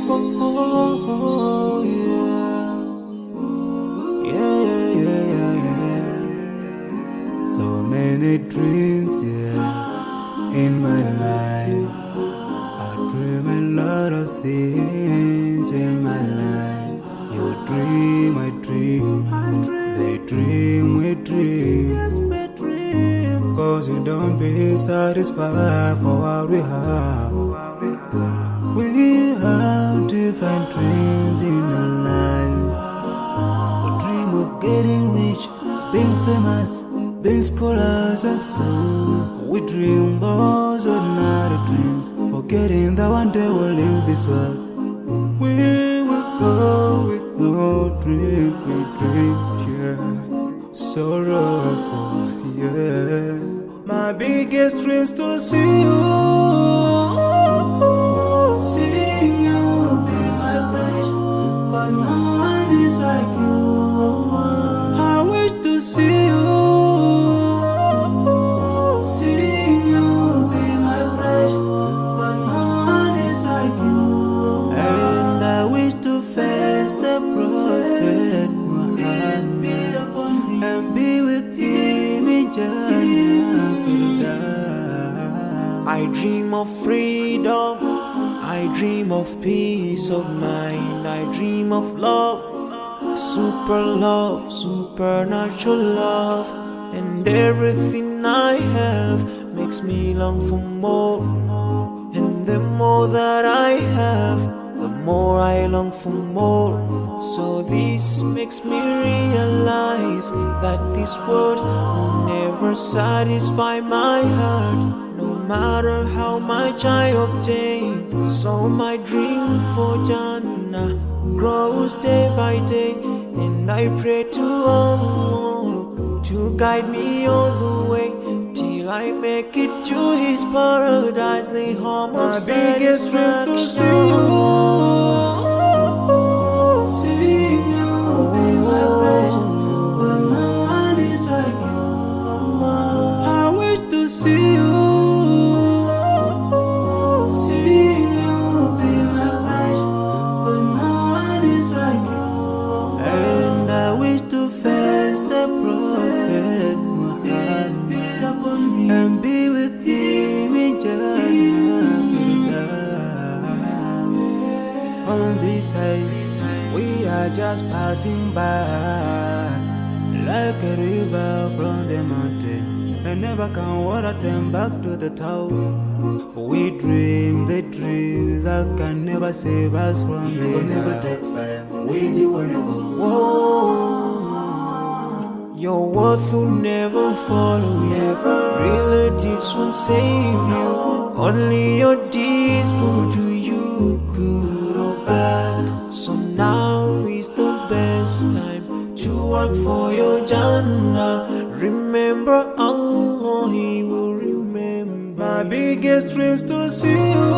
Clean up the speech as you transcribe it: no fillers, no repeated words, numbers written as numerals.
Oh, yeah. Yeah. So many dreams, yeah, in my life. I dream a lot of things in my life. You dream, I dream. They dream, we dream. Cause we don't be satisfied for what we have. We have different dreams in our life. We dream of getting rich, being famous, being scholars and so. We dream those ordinary dreams, forgetting that one day we'll leave this world. We will go with no dream, we dream, yeah. Sorrowful, yeah. My biggest dreams to see you, seeing you be my friend. Cause no one is like you, Allah. I wish to see you, seeing you be my friend. Cause no one is like you, Allah. And I wish to face the Prophet Muhammad and be with him in Jannah. I dream of freedom, I dream of peace of mind, I dream of love, supernatural love, and everything I have makes me long for more. And the more that I have, the more I long for more. So this makes me realize that this world will never satisfy my heart, no matter how much I obtain. So my dream for Jannah grows day by day, and I pray to Allah to guide me all the way till I make it to His paradise, the home of satisfaction. My biggest dreams to see you, seeing you be my friend. Cause no one is like you, Allah. I wish to see you, seeing you be my friend. Cause no one is like you, Allah. And I wish to face the Prophet Muhammad and be with him in Jannah. On this side, we are just passing by, like a river from the mountain, and never can water turn back to the town. We dream the dreams that can never save us from the We'll never take fire with you when you go. Whoa. Your worth will never follow you, relatives won't save you, only your deeds will do you good or bad. So now is the best time to work for your Jannah. Remember Allah, He will remember. My biggest dreams to see you,